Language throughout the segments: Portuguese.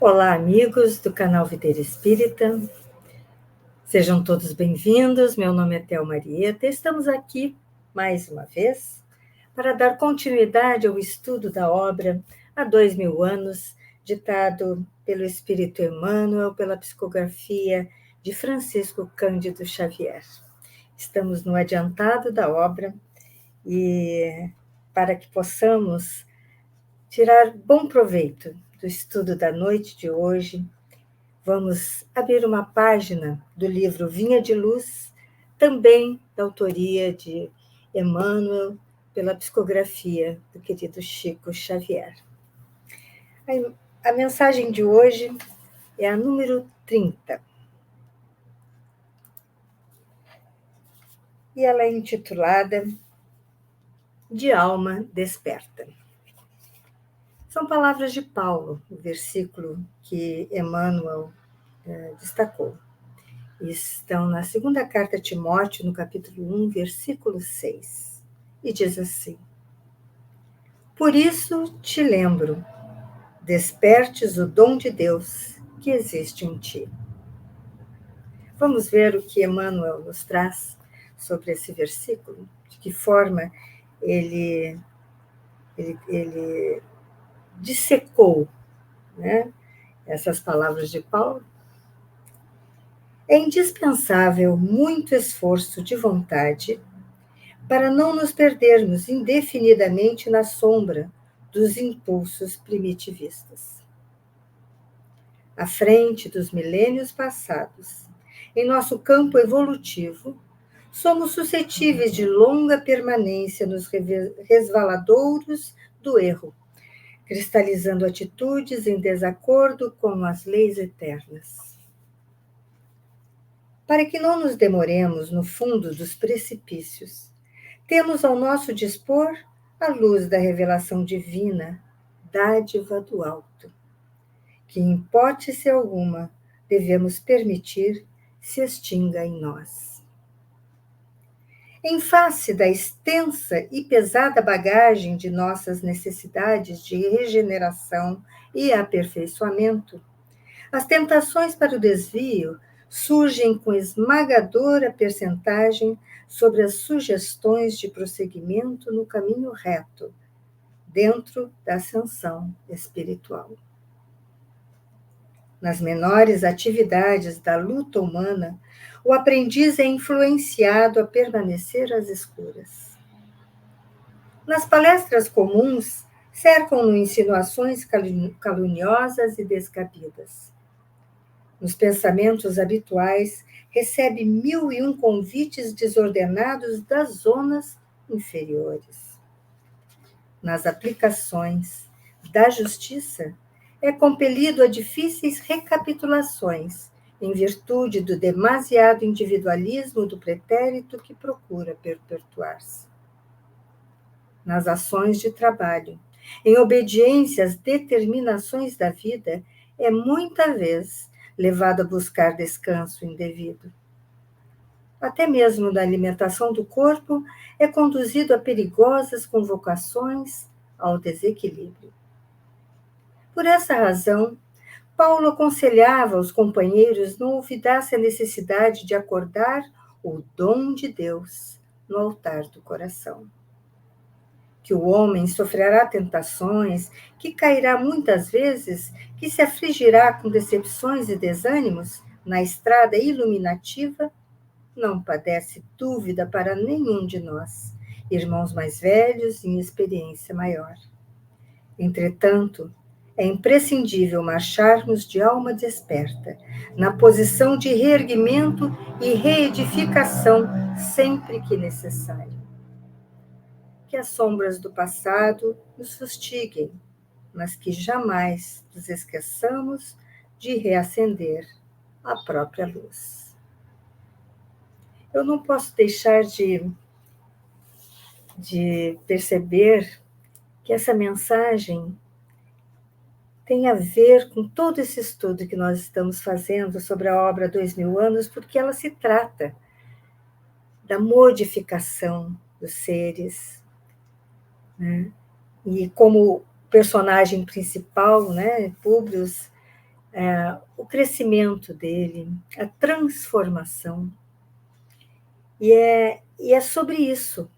Olá, amigos do canal Videira Espírita, sejam todos bem-vindos. Meu nome é Théo Marieta. Estamos aqui mais uma vez para dar continuidade ao estudo da obra Há 2000 anos, ditado pelo Espírito Emmanuel, pela psicografia de Francisco Cândido Xavier. Estamos no adiantado da obra e para que possamos tirar bom proveito do estudo da noite de hoje, vamos abrir uma página do livro Vinha de Luz, também da autoria de Emmanuel, pela psicografia do querido Chico Xavier. A mensagem de hoje é a número 30. E ela é intitulada De Alma Desperta. São palavras de Paulo, o versículo que Emmanuel destacou. Estão na segunda carta a Timóteo, no capítulo 1, versículo 6. E diz assim: Por isso te lembro, despertes o dom de Deus que existe em ti. Vamos ver o que Emmanuel nos traz sobre esse versículo, de que forma ele dissecou, né, essas palavras de Paulo. É indispensável muito esforço de vontade para não nos perdermos indefinidamente na sombra dos impulsos primitivistas. À frente dos milênios passados, em nosso campo evolutivo, somos suscetíveis de longa permanência nos resvaladouros do erro, cristalizando atitudes em desacordo com as leis eternas. Para que não nos demoremos no fundo dos precipícios, temos ao nosso dispor a luz da revelação divina, dádiva do alto, que, em hipótese alguma, devemos permitir se extinga em nós. Em face da extensa e pesada bagagem de nossas necessidades de regeneração e aperfeiçoamento, as tentações para o desvio surgem com esmagadora percentagem sobre as sugestões de prosseguimento no caminho reto, dentro da ascensão espiritual. Nas menores atividades da luta humana, o aprendiz é influenciado a permanecer às escuras. Nas palestras comuns, cercam-no insinuações caluniosas e descabidas. Nos pensamentos habituais, recebe 1001 convites desordenados das zonas inferiores. Nas aplicações da justiça, é compelido a difíceis recapitulações, em virtude do demasiado individualismo do pretérito que procura perpetuar-se. Nas ações de trabalho, em obediência às determinações da vida, é muita vez levado a buscar descanso indevido. Até mesmo na alimentação do corpo, é conduzido a perigosas convocações ao desequilíbrio. Por essa razão, Paulo aconselhava aos companheiros não olvidassem a necessidade de acordar o dom de Deus no altar do coração. Que o homem sofrerá tentações, que cairá muitas vezes, que se afligirá com decepções e desânimos na estrada iluminativa, não padece dúvida para nenhum de nós, irmãos mais velhos em experiência maior. Entretanto, é imprescindível marcharmos de alma desperta, na posição de reerguimento e reedificação sempre que necessário. Que as sombras do passado nos fustiguem, mas que jamais nos esqueçamos de reacender a própria luz. Eu não posso deixar de perceber que essa mensagem tem a ver com todo esse estudo que nós estamos fazendo sobre a obra 2000 anos, porque ela se trata da modificação dos seres, né? E como personagem principal, né, Públio, o crescimento dele, a transformação. E é sobre isso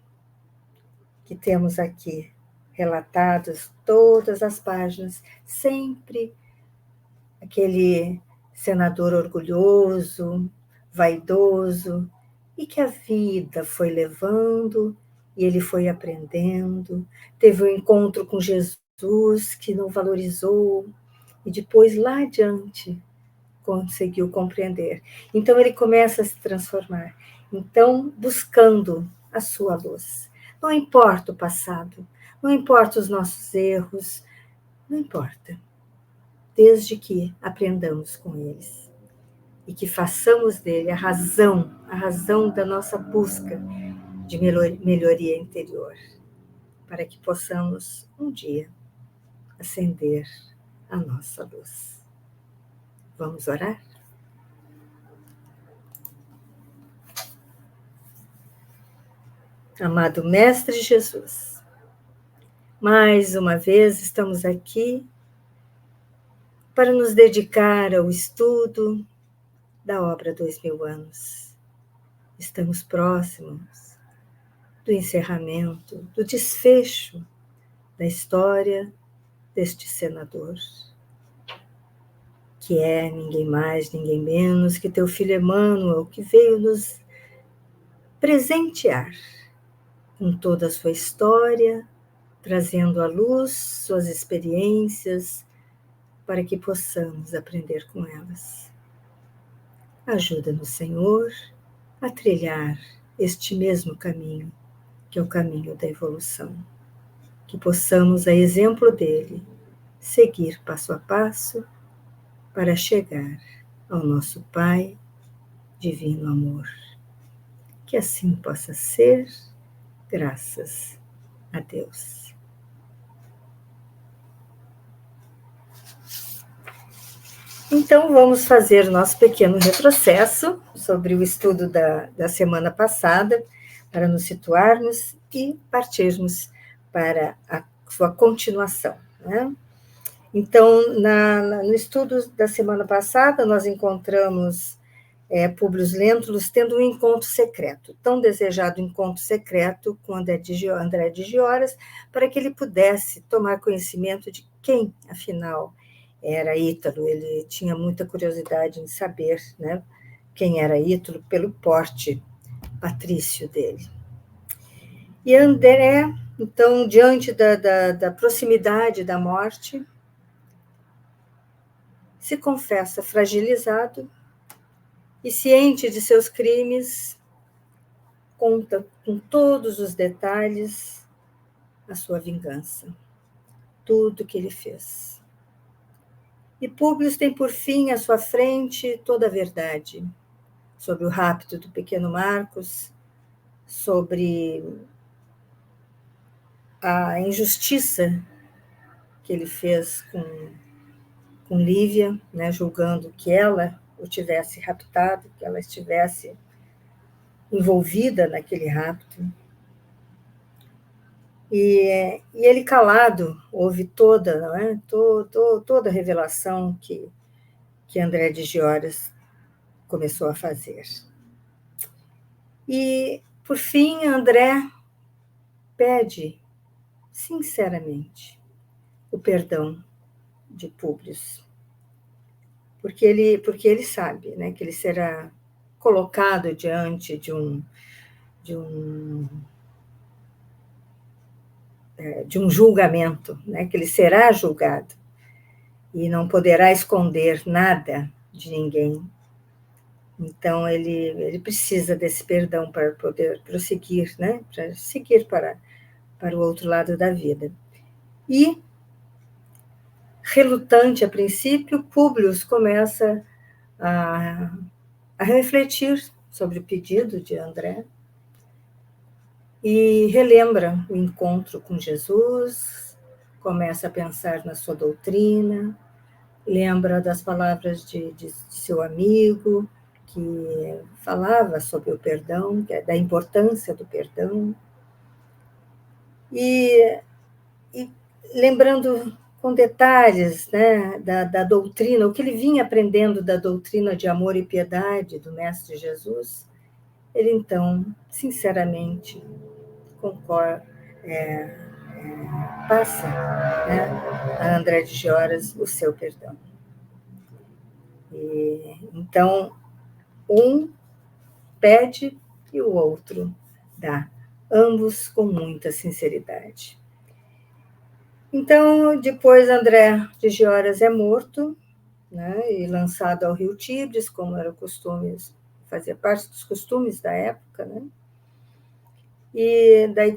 que temos aqui relatados todas as páginas, sempre aquele senador orgulhoso, vaidoso, e que a vida foi levando e ele foi aprendendo, teve um encontro com Jesus que não valorizou, e depois lá adiante conseguiu compreender. Então ele começa a se transformar, então buscando a sua luz. Não importa o passado, não importa os nossos erros, não importa, desde que aprendamos com eles e que façamos dele a razão da nossa busca de melhoria interior, para que possamos um dia acender a nossa luz. Vamos orar? Amado Mestre Jesus, mais uma vez estamos aqui para nos dedicar ao estudo da obra 2000 anos. Estamos próximos do encerramento, do desfecho da história deste senador, que é ninguém mais, ninguém menos que teu filho Emmanuel, que veio nos presentear com toda a sua história, trazendo à luz suas experiências, para que possamos aprender com elas. Ajuda-nos, Senhor, a trilhar este mesmo caminho, que é o caminho da evolução. Que possamos, a exemplo dele, seguir passo a passo para chegar ao nosso Pai, Divino Amor. Que assim possa ser, graças a Deus. Então, vamos fazer nosso pequeno retrocesso sobre o estudo da semana passada, para nos situarmos e partirmos para a sua continuação, né? Então, no estudo da semana passada, nós encontramos Públio Lentulus tendo um encontro secreto, tão desejado encontro secreto com André de Gioras, para que ele pudesse tomar conhecimento de quem, afinal, era Ítalo. Ele tinha muita curiosidade em saber, né, quem era Ítalo, pelo porte patrício dele. E André, então, diante da proximidade da morte, se confessa fragilizado e, ciente de seus crimes, conta com todos os detalhes a sua vingança, tudo que ele fez. E Públio tem por fim à sua frente toda a verdade sobre o rapto do pequeno Marcos, sobre a injustiça que ele fez com Lívia, né, julgando que ela o tivesse raptado, que ela estivesse envolvida naquele rapto. E ele calado ouve toda, não é? Toda a revelação que André de Gioras começou a fazer. E, por fim, André pede, sinceramente, o perdão de Públio, porque ele sabe, né, que ele será colocado diante de um julgamento, né, que ele será julgado e não poderá esconder nada de ninguém. Então, ele precisa desse perdão para poder prosseguir, né, para seguir para o outro lado da vida. E, relutante a princípio, Públio começa a refletir sobre o pedido de André e relembra o encontro com Jesus, começa a pensar na sua doutrina, lembra das palavras de seu amigo, que falava sobre o perdão, da importância do perdão, e lembrando com detalhes, né, da doutrina, o que ele vinha aprendendo da doutrina de amor e piedade do Mestre Jesus, ele então, sinceramente, concorda, passa, né, a André de Gioras o seu perdão. E, então, um pede e o outro dá, ambos com muita sinceridade. Então, depois André de Gioras é morto, né, e lançado ao rio Tigres, como era o costume, fazia parte dos costumes da época, né? E daí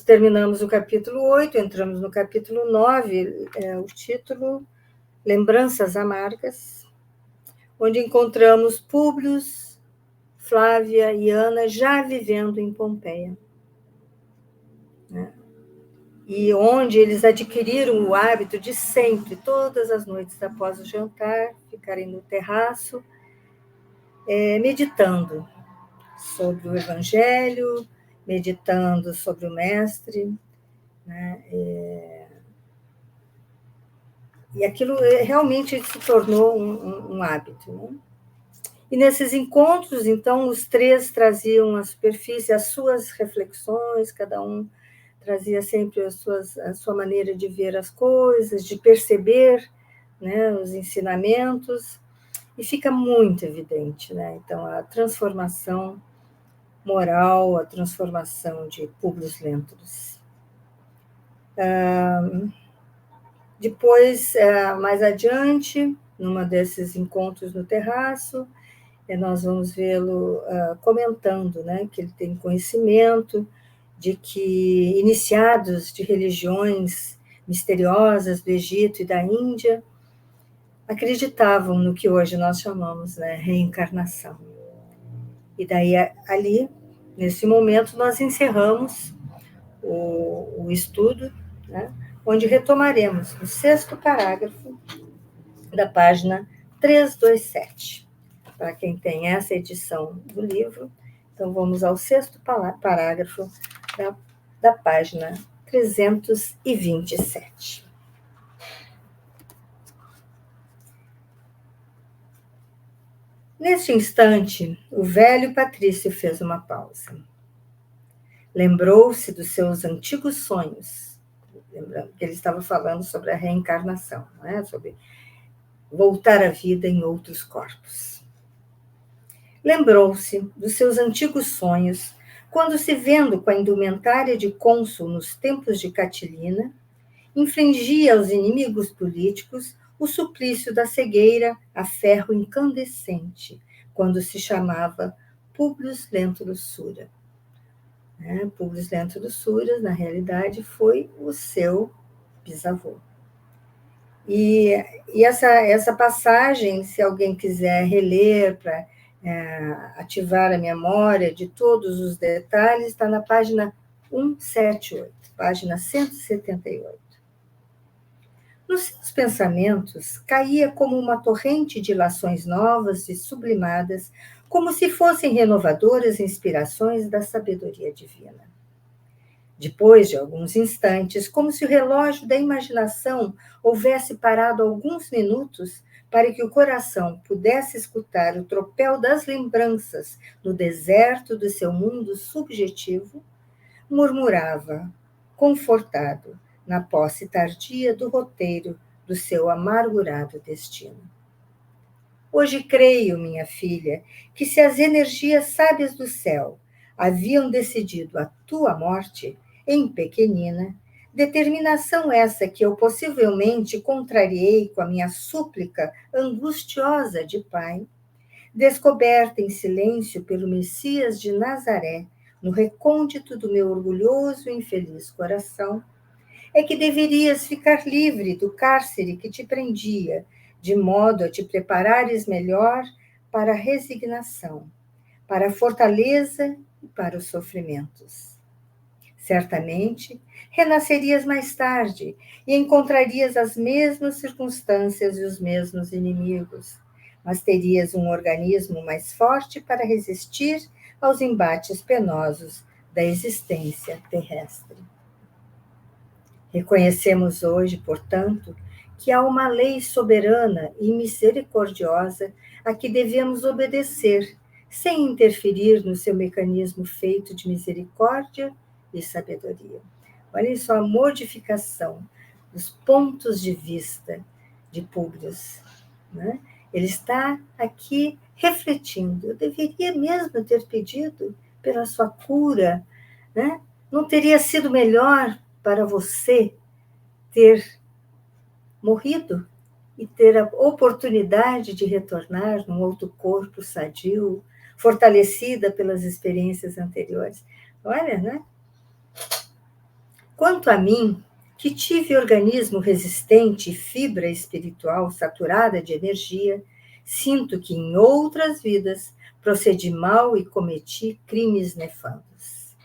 terminamos o capítulo 8, entramos no capítulo 9, o título Lembranças Amargas, onde encontramos Públio, Flávia e Ana já vivendo em Pompeia, né? E onde eles adquiriram o hábito de sempre, todas as noites após o jantar, ficarem no terraço, meditando sobre o Evangelho, meditando sobre o Mestre, né? E aquilo realmente se tornou um hábito, né? E nesses encontros, então, os três traziam à superfície as suas reflexões, cada um trazia sempre a sua maneira de ver as coisas, de perceber, né, os ensinamentos, e fica muito evidente, né? Então, a transformação moral, a transformação de Públio Lentulus. Depois, mais adiante, numa desses encontros no terraço, nós vamos vê-lo comentando, né, que ele tem conhecimento de que iniciados de religiões misteriosas do Egito e da Índia acreditavam no que hoje nós chamamos, né, reencarnação. E daí, ali, nesse momento, nós encerramos o estudo, né, onde retomaremos o 6º parágrafo da página 327. Para quem tem essa edição do livro, então vamos ao 6º parágrafo da página 327. Neste instante, o velho Patrício fez uma pausa. Lembrou-se dos seus antigos sonhos, lembrando que ele estava falando sobre a reencarnação, né? Sobre voltar à vida em outros corpos. Lembrou-se dos seus antigos sonhos, quando, se vendo com a indumentária de cônsul nos tempos de Catilina, infligia aos inimigos políticos o suplício da cegueira a ferro incandescente, quando se chamava Públio Lentulus Sura. Públio Lentulus Sura, na realidade, foi o seu bisavô. E essa passagem, se alguém quiser reler para ativar a memória de todos os detalhes, está na página 178, página 178. Nos seus pensamentos, caía como uma torrente de ilações novas e sublimadas, como se fossem renovadoras inspirações da sabedoria divina. Depois de alguns instantes, como se o relógio da imaginação houvesse parado alguns minutos para que o coração pudesse escutar o tropel das lembranças no deserto do seu mundo subjetivo, murmurava, confortado, na posse tardia do roteiro do seu amargurado destino. Hoje creio, minha filha, que se as energias sábias do céu haviam decidido a tua morte, em pequenina, determinação essa que eu possivelmente contrariei com a minha súplica angustiosa de pai, descoberta em silêncio pelo Messias de Nazaré, no recôndito do meu orgulhoso e infeliz coração, é que deverias ficar livre do cárcere que te prendia, de modo a te preparares melhor para a resignação, para a fortaleza e para os sofrimentos. Certamente, renascerias mais tarde e encontrarias as mesmas circunstâncias e os mesmos inimigos, mas terias um organismo mais forte para resistir aos embates penosos da existência terrestre. Reconhecemos hoje, portanto, que há uma lei soberana e misericordiosa a que devemos obedecer, sem interferir no seu mecanismo feito de misericórdia e sabedoria. Olha só a modificação dos pontos de vista de Públio, né? Ele está aqui refletindo. Eu deveria mesmo ter pedido pela sua cura, né? Não teria sido melhor para você ter morrido e ter a oportunidade de retornar num outro corpo sadio, fortalecida pelas experiências anteriores? Olha, né? Quanto a mim, que tive organismo resistente e fibra espiritual saturada de energia, sinto que em outras vidas procedi mal e cometi crimes nefandos.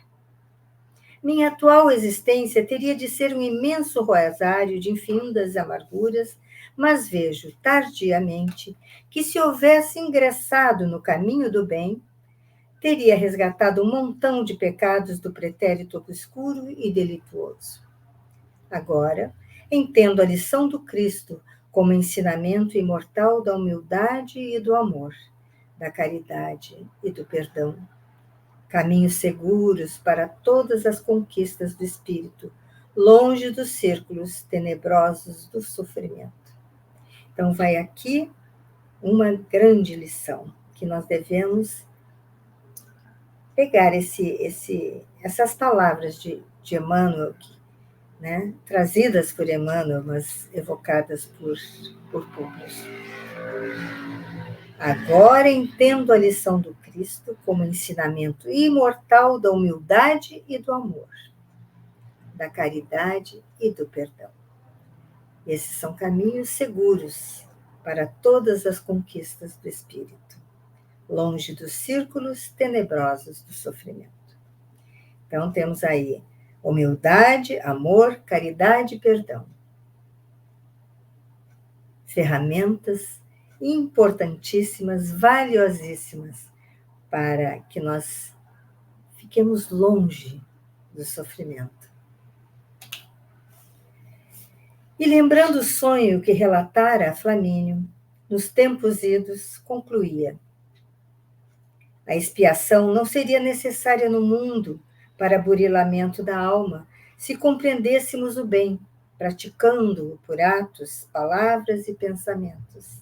Minha atual existência teria de ser um imenso rosário de infinitas amarguras, mas vejo, tardiamente, que se houvesse ingressado no caminho do bem, teria resgatado um montão de pecados do pretérito obscuro e delituoso. Agora, entendo a lição do Cristo como ensinamento imortal da humildade e do amor, da caridade e do perdão, caminhos seguros para todas as conquistas do espírito, longe dos círculos tenebrosos do sofrimento. Então, vai aqui uma grande lição que nós devemos pegar essas palavras de Emmanuel, né, trazidas por Emmanuel, mas evocadas por Públio. Agora entendo a lição do Cristo como ensinamento imortal da humildade e do amor, da caridade e do perdão. Esses são caminhos seguros para todas as conquistas do espírito, longe dos círculos tenebrosos do sofrimento. Então, temos aí humildade, amor, caridade e perdão. Ferramentas importantíssimas, valiosíssimas, para que nós fiquemos longe do sofrimento. E lembrando o sonho que relatara a Flamínio, nos tempos idos, concluía: a expiação não seria necessária no mundo para burilamento da alma, se compreendêssemos o bem, praticando-o por atos, palavras e pensamentos.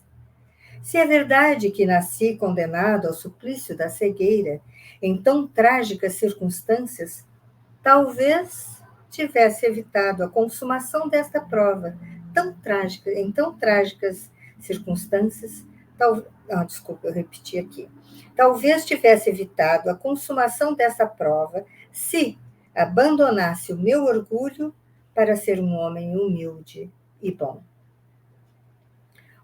Se é verdade que nasci condenado ao suplício da cegueira, em tão trágicas circunstâncias, talvez tivesse evitado a consumação desta prova, em tão trágicas circunstâncias, desculpa, eu repeti aqui. Talvez tivesse evitado a consumação dessa prova se abandonasse o meu orgulho para ser um homem humilde e bom.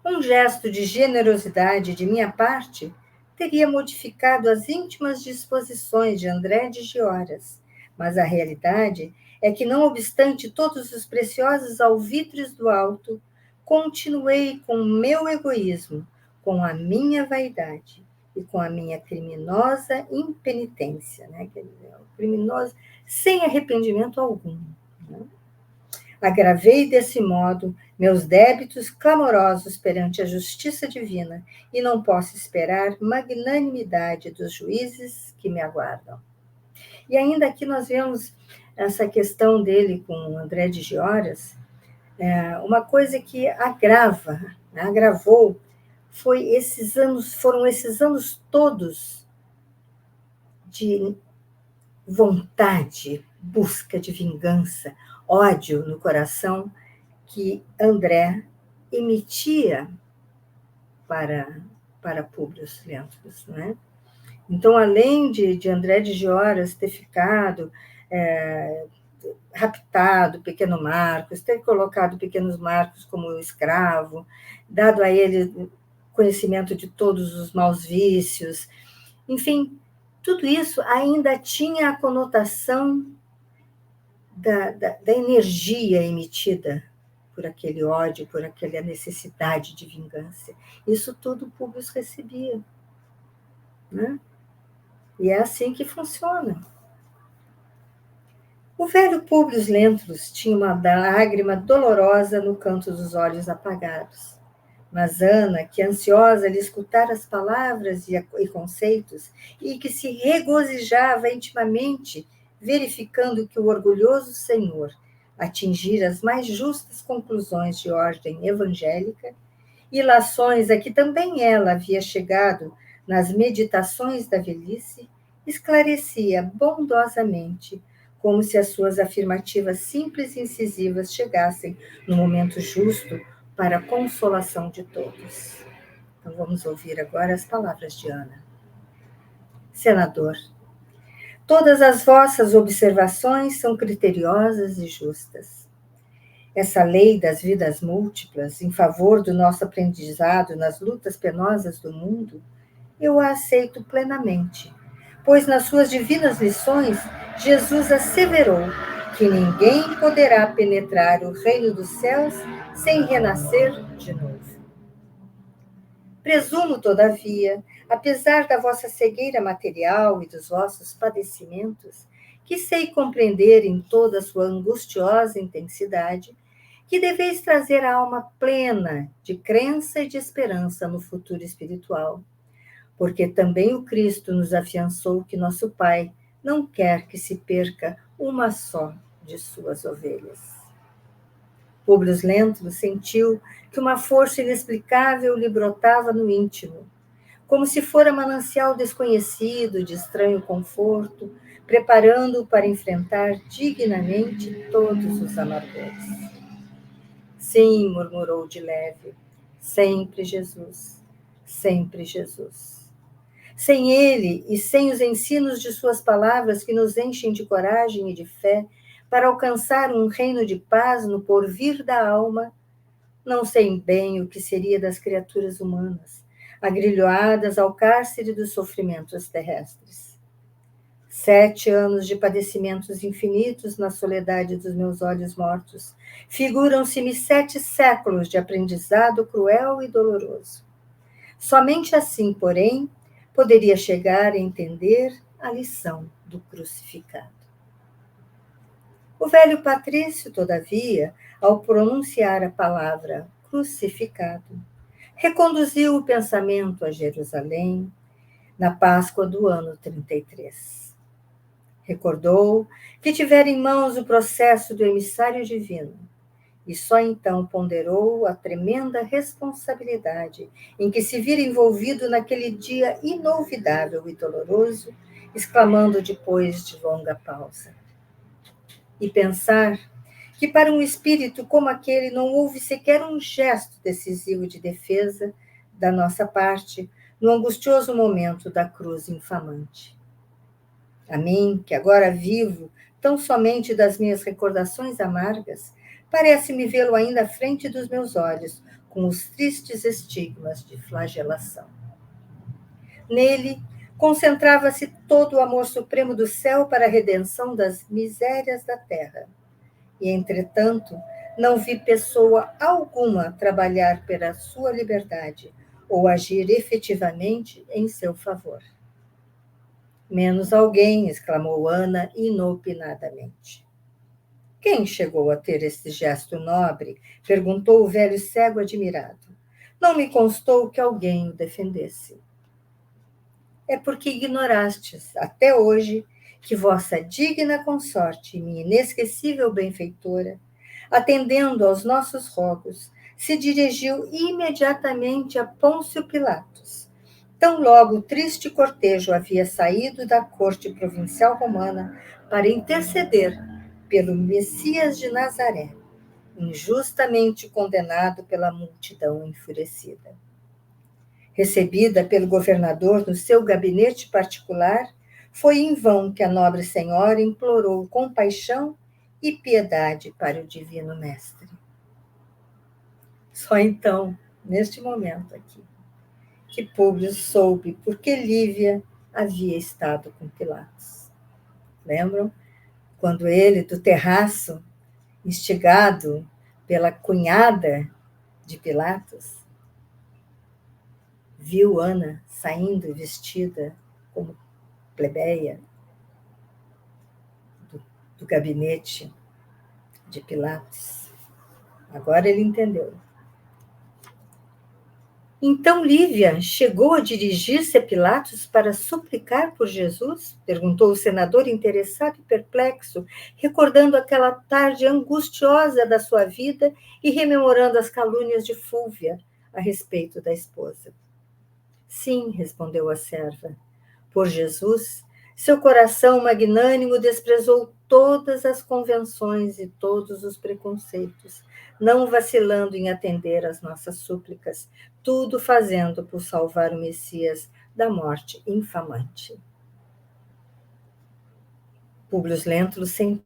Um gesto de generosidade de minha parte teria modificado as íntimas disposições de André de Gioras, mas a realidade é que, não obstante todos os preciosos alvitres do alto, continuei com o meu egoísmo, com a minha vaidade e com a minha criminosa impenitência, né? Criminosa sem arrependimento algum. Né? Agravei desse modo meus débitos clamorosos perante a justiça divina e não posso esperar magnanimidade dos juízes que me aguardam. E ainda aqui nós vemos essa questão dele com André de Gioras, uma coisa que agravou, foram esses anos todos de vontade, busca de vingança, ódio no coração, que André emitia para Públio Lentulus, né? Então, além de André de Gioras ter ficado raptado Pequeno Marcos, ter colocado Pequenos Marcos como escravo, dado a ele conhecimento de todos os maus vícios, enfim, tudo isso ainda tinha a conotação da energia emitida por aquele ódio, por aquela necessidade de vingança. Isso tudo Públio recebia. Né? E é assim que funciona. O velho Públio Lentulus tinha uma lágrima dolorosa no canto dos olhos apagados. Mas Ana, que ansiosa de escutar as palavras e conceitos, e que se regozijava intimamente, verificando que o orgulhoso Senhor atingira as mais justas conclusões de ordem evangélica, ilações a que também ela havia chegado nas meditações da velhice, esclarecia bondosamente, como se as suas afirmativas simples e incisivas chegassem no momento justo para a consolação de todos. Então vamos ouvir agora as palavras de Ana. Senador, todas as vossas observações são criteriosas e justas. Essa lei das vidas múltiplas, em favor do nosso aprendizado nas lutas penosas do mundo, eu a aceito plenamente, pois nas suas divinas lições, Jesus asseverou que ninguém poderá penetrar o reino dos céus sem renascer de novo. Presumo, todavia, apesar da vossa cegueira material e dos vossos padecimentos, que sei compreender em toda a sua angustiosa intensidade, que deveis trazer a alma plena de crença e de esperança no futuro espiritual, porque também o Cristo nos afiançou que nosso Pai não quer que se perca uma só de suas ovelhas. Públio Lentulus sentiu que uma força inexplicável lhe brotava no íntimo, como se fora manancial desconhecido, de estranho conforto, preparando-o para enfrentar dignamente todos os amargores. Sim, murmurou de leve, sempre Jesus, sempre Jesus. Sem ele e sem os ensinos de suas palavras que nos enchem de coragem e de fé para alcançar um reino de paz no porvir da alma, não sei bem o que seria das criaturas humanas, agrilhoadas ao cárcere dos sofrimentos terrestres. 7 anos de padecimentos infinitos na soledade dos meus olhos mortos figuram-se-me 7 séculos de aprendizado cruel e doloroso. Somente assim, porém, poderia chegar a entender a lição do crucificado. O velho patrício, todavia, ao pronunciar a palavra crucificado, reconduziu o pensamento a Jerusalém, na Páscoa do ano 33. Recordou que tivera em mãos o processo do emissário divino, e só então ponderou a tremenda responsabilidade em que se vira envolvido naquele dia inolvidável e doloroso, exclamando depois de longa pausa. E pensar que para um espírito como aquele não houve sequer um gesto decisivo de defesa da nossa parte no angustioso momento da cruz infamante. A mim, que agora vivo tão somente das minhas recordações amargas, parece-me vê-lo ainda à frente dos meus olhos, com os tristes estigmas de flagelação. Nele, concentrava-se todo o amor supremo do céu para a redenção das misérias da terra. E, entretanto, não vi pessoa alguma trabalhar pela sua liberdade ou agir efetivamente em seu favor. Menos alguém, exclamou Ana inopinadamente. Quem chegou a ter esse gesto nobre? Perguntou o velho cego admirado. Não me constou que alguém o defendesse. É porque ignorastes, até hoje, que vossa digna consorte e minha inesquecível benfeitora, atendendo aos nossos rogos, se dirigiu imediatamente a Pôncio Pilatos. Tão logo o triste cortejo havia saído da corte provincial romana para interceder pelo Messias de Nazaré, injustamente condenado pela multidão enfurecida. Recebida pelo governador no seu gabinete particular, foi em vão que a nobre senhora implorou compaixão e piedade para o divino mestre. Só então, neste momento aqui, que Públio soube por que Lívia havia estado com Pilatos. Lembram? Quando ele, do terraço, instigado pela cunhada de Pilatos, viu Ana saindo vestida como plebeia do gabinete de Pilatos. Agora ele entendeu. Então Lívia chegou a dirigir-se a Pilatos para suplicar por Jesus? Perguntou o senador interessado e perplexo, recordando aquela tarde angustiosa da sua vida e rememorando as calúnias de Fúlvia a respeito da esposa. Sim, respondeu a serva. Por Jesus, seu coração magnânimo desprezou todas as convenções e todos os preconceitos, não vacilando em atender às nossas súplicas, tudo fazendo por salvar o Messias da morte infamante. Públio Lentulus sentiu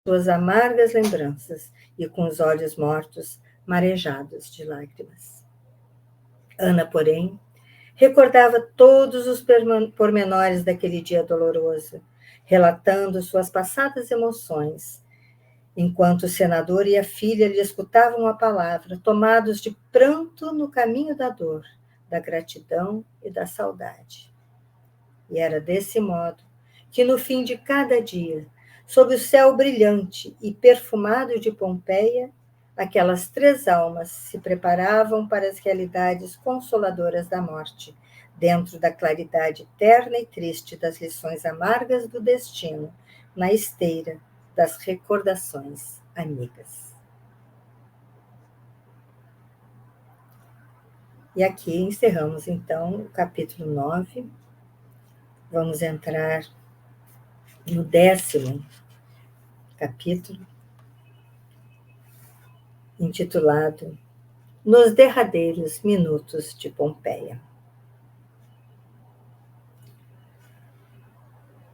suas amargas lembranças e com os olhos mortos, marejados de lágrimas. Ana, porém, recordava todos os pormenores daquele dia doloroso, relatando suas passadas emoções, enquanto o senador e a filha lhe escutavam a palavra, tomados de pranto no caminho da dor, da gratidão e da saudade. E era desse modo que, no fim de cada dia, sob o céu brilhante e perfumado de Pompeia, aquelas três almas se preparavam para as realidades consoladoras da morte, dentro da claridade terna e triste das lições amargas do destino, na esteira das recordações amigas. E aqui encerramos, então, o capítulo 9. Vamos entrar no 10º capítulo, intitulado Nos Derradeiros Minutos de Pompeia.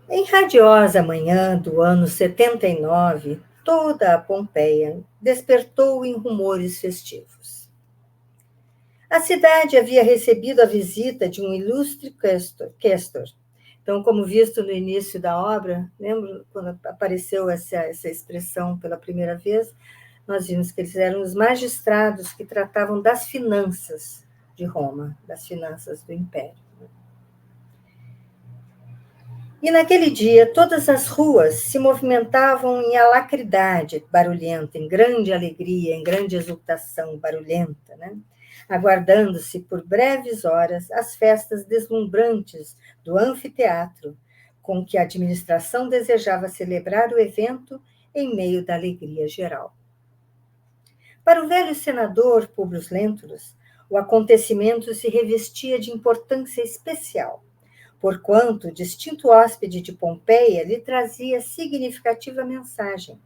Em radiosa manhã do ano 79, toda a Pompeia despertou em rumores festivos. A cidade havia recebido a visita de um ilustre questor. Então, como visto no início da obra, lembro quando apareceu essa expressão pela primeira vez, nós vimos que eles eram os magistrados que tratavam das finanças de Roma, das finanças do Império. E naquele dia, todas as ruas se movimentavam em alacridade barulhenta, em grande alegria, em grande exultação barulhenta, né? Aguardando-se por breves horas as festas deslumbrantes do anfiteatro, com que a administração desejava celebrar o evento em meio da alegria geral. Para o velho senador Públio Lentulus, o acontecimento se revestia de importância especial, porquanto o distinto hóspede de Pompeia lhe trazia significativa mensagem,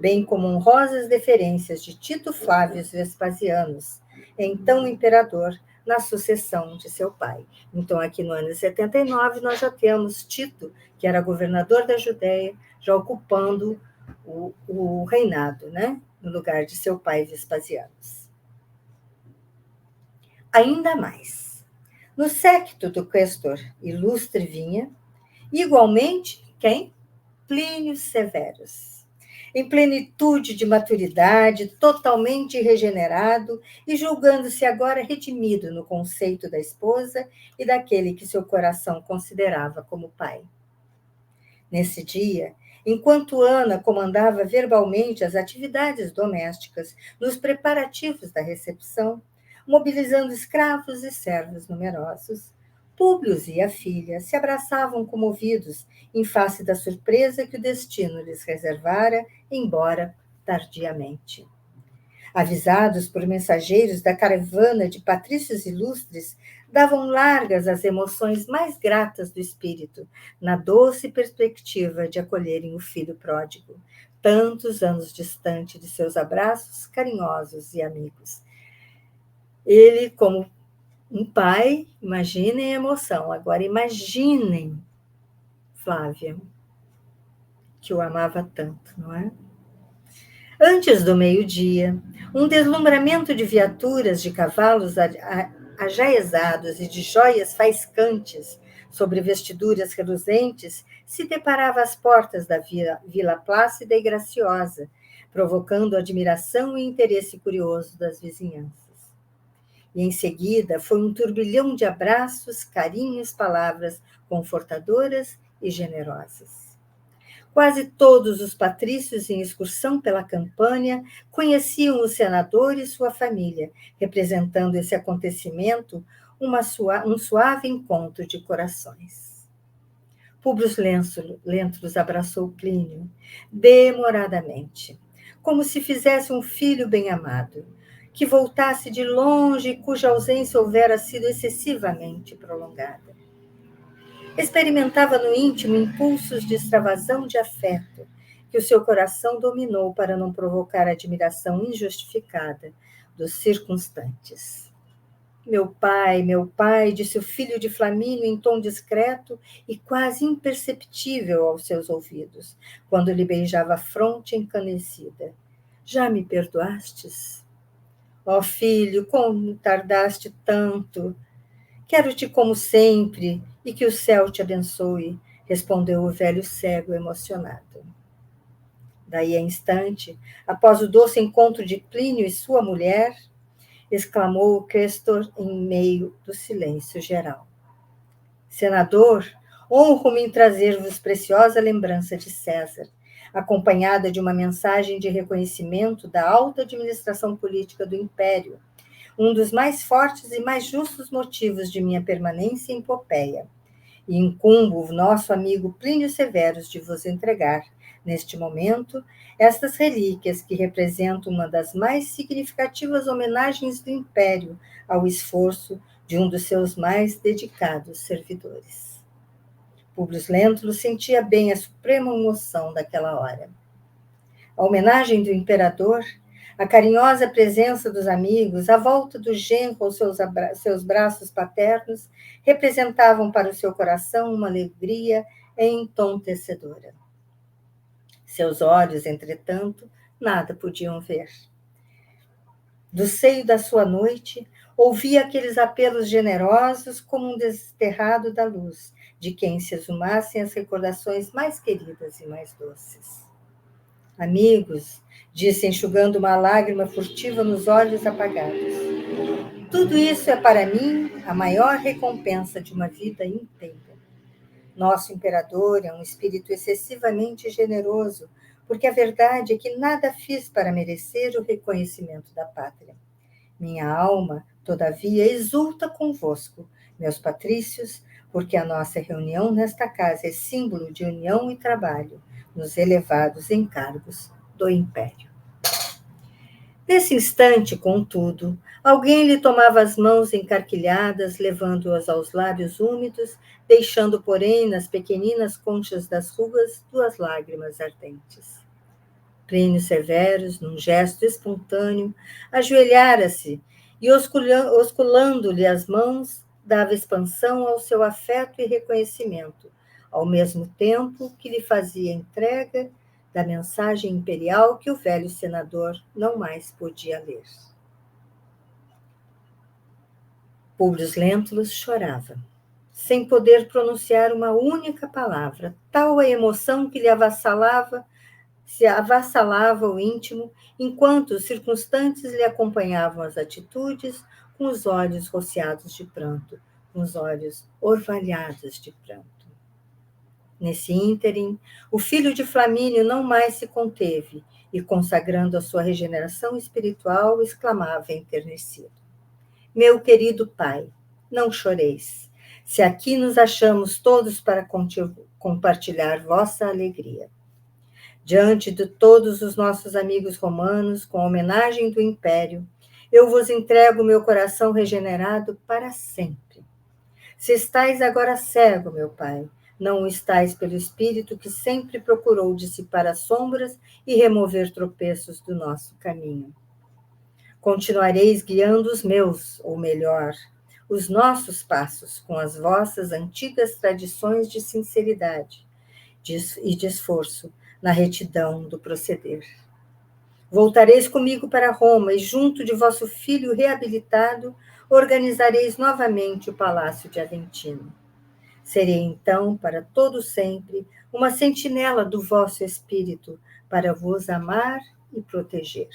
bem como honrosas deferências de Tito Flávio Vespasianus, então imperador, na sucessão de seu pai. Então, aqui no ano 79, nós já temos Tito, que era governador da Judéia, já ocupando o reinado, né? No lugar de seu pai Vespasianus. Ainda mais, no séquito do questor ilustre vinha, igualmente, quem? Plínio Severus, em plenitude de maturidade, totalmente regenerado e julgando-se agora redimido no conceito da esposa e daquele que seu coração considerava como pai. Nesse dia, enquanto Ana comandava verbalmente as atividades domésticas nos preparativos da recepção, mobilizando escravos e servos numerosos, Públio e a filha se abraçavam comovidos em face da surpresa que o destino lhes reservara, embora tardiamente. Avisados por mensageiros da caravana de patrícios ilustres, davam largas às emoções mais gratas do espírito, na doce perspectiva de acolherem o filho pródigo, tantos anos distante de seus abraços carinhosos e amigos. Ele, como um pai, imaginem a emoção. Agora, imaginem Flávia, que o amava tanto, não é? Antes do meio-dia, um deslumbramento de viaturas de cavalos ajaezados e de joias faiscantes sobre vestiduras reluzentes se deparava às portas da vila plácida e graciosa, provocando admiração e interesse curioso das vizinhanças. E em seguida foi um turbilhão de abraços, carinhos, palavras confortadoras e generosas. Quase todos os patrícios em excursão pela Campânia conheciam o senador e sua família, representando esse acontecimento um suave encontro de corações. Públio Lentulus abraçou Plínio, demoradamente, como se fizesse um filho bem-amado, que voltasse de longe e cuja ausência houvera sido excessivamente prolongada. Experimentava no íntimo impulsos de extravasão de afeto, que o seu coração dominou para não provocar admiração injustificada dos circunstantes. Meu pai, disse o filho de Flamínio em tom discreto e quase imperceptível aos seus ouvidos, quando lhe beijava a fronte encanecida. Já me perdoastes? Ó filho, como tardaste tanto! Quero-te como sempre e que o céu te abençoe, respondeu o velho cego emocionado. Daí a instante, após o doce encontro de Plínio e sua mulher, exclamou o questor em meio do silêncio geral. Senador, honro-me em trazer-vos preciosa lembrança de César, acompanhada de uma mensagem de reconhecimento da alta administração política do Império, um dos mais fortes e mais justos motivos de minha permanência em Popeia. E incumbo o nosso amigo Plínio Severus de vos entregar, neste momento, estas relíquias que representam uma das mais significativas homenagens do Império ao esforço de um dos seus mais dedicados servidores. Públio Lentulus sentia bem a suprema emoção daquela hora. A homenagem do imperador, a carinhosa presença dos amigos, a volta do genro aos seus braços paternos, representavam para o seu coração uma alegria entontecedora. Seus olhos, entretanto, nada podiam ver. Do seio da sua noite, ouvia aqueles apelos generosos como um desterrado da luz, de quem se exumassem as recordações mais queridas e mais doces. Amigos, disse enxugando uma lágrima furtiva nos olhos apagados, tudo isso é para mim a maior recompensa de uma vida inteira. Nosso imperador é um espírito excessivamente generoso, porque a verdade é que nada fiz para merecer o reconhecimento da pátria. Minha alma, todavia, exulta convosco, meus patrícios, porque a nossa reunião nesta casa é símbolo de união e trabalho nos elevados encargos do Império. Nesse instante, contudo, alguém lhe tomava as mãos encarquilhadas, levando-as aos lábios úmidos, deixando, porém, nas pequeninas conchas das rugas, 2 lágrimas ardentes. Plínio Severus, num gesto espontâneo, ajoelhara-se e, osculando-lhe as mãos, dava expansão ao seu afeto e reconhecimento, ao mesmo tempo que lhe fazia entrega da mensagem imperial que o velho senador não mais podia ler. Públio Lentulus chorava, sem poder pronunciar uma única palavra, tal a emoção que lhe avassalava o íntimo, enquanto os circunstantes lhe acompanhavam as atitudes com os olhos rociados de pranto, com os olhos orvalhados de pranto. Nesse ínterim, o filho de Flamínio não mais se conteve e, consagrando a sua regeneração espiritual, exclamava enternecido: Meu querido pai, não choreis. Se aqui nos achamos todos para compartilhar vossa alegria. Diante de todos os nossos amigos romanos, com a homenagem do Império, eu vos entrego meu coração regenerado para sempre. Se estáis agora cego, meu pai, não o estáis pelo Espírito que sempre procurou dissipar as sombras e remover tropeços do nosso caminho. Continuareis guiando os meus, ou melhor, os nossos passos, com as vossas antigas tradições de sinceridade e de esforço, na retidão do proceder. Voltareis comigo para Roma e, junto de vosso filho reabilitado, organizareis novamente o Palácio de Aventino. Serei, então, para todo sempre, uma sentinela do vosso espírito, para vos amar e proteger.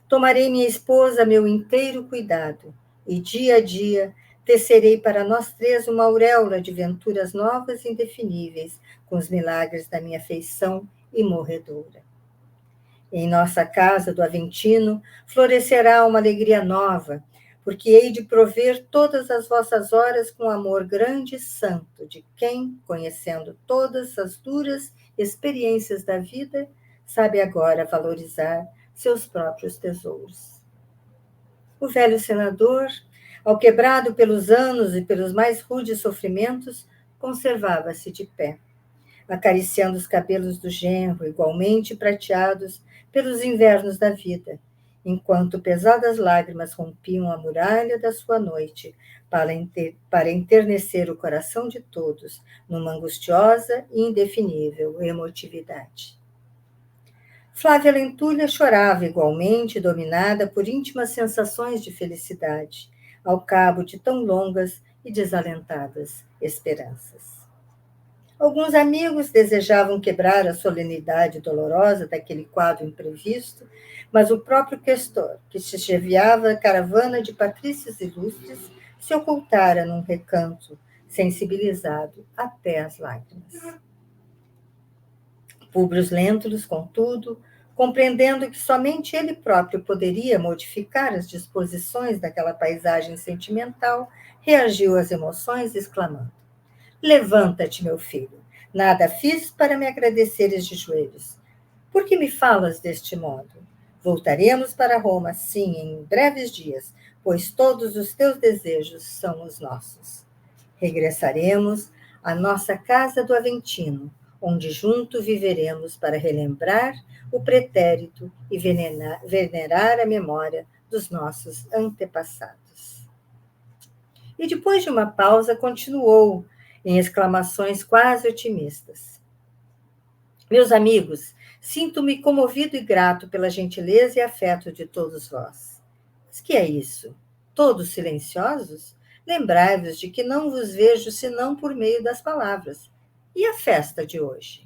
Tomarei minha esposa a meu inteiro cuidado, e dia a dia tecerei para nós três uma auréola de venturas novas e indefiníveis, com os milagres da minha afeição imorredoura. Em nossa casa do Aventino florescerá uma alegria nova, porque hei de prover todas as vossas horas com amor grande e santo, de quem, conhecendo todas as duras experiências da vida, sabe agora valorizar seus próprios tesouros. O velho senador, ao quebrado pelos anos e pelos mais rudes sofrimentos, conservava-se de pé, acariciando os cabelos do genro, igualmente prateados pelos invernos da vida, enquanto pesadas lágrimas rompiam a muralha da sua noite para enternecer o coração de todos numa angustiosa e indefinível emotividade. Flávia Lentulha chorava igualmente, dominada por íntimas sensações de felicidade, ao cabo de tão longas e desalentadas esperanças. Alguns amigos desejavam quebrar a solenidade dolorosa daquele quadro imprevisto, mas o próprio questor, que chefiava a caravana de patrícios ilustres, se ocultara num recanto, sensibilizado até as lágrimas. Públio Lentulus, contudo, compreendendo que somente ele próprio poderia modificar as disposições daquela paisagem sentimental, reagiu às emoções, exclamando: Levanta-te, meu filho. Nada fiz para me agradeceres de joelhos. Por que me falas deste modo? Voltaremos para Roma, sim, em breves dias, pois todos os teus desejos são os nossos. Regressaremos à nossa casa do Aventino, onde junto viveremos para relembrar o pretérito e venerar a memória dos nossos antepassados. E depois de uma pausa, continuou, em exclamações quase otimistas. Meus amigos, sinto-me comovido e grato pela gentileza e afeto de todos vós. Mas que é isso? Todos silenciosos? Lembrai-vos de que não vos vejo senão por meio das palavras. E a festa de hoje?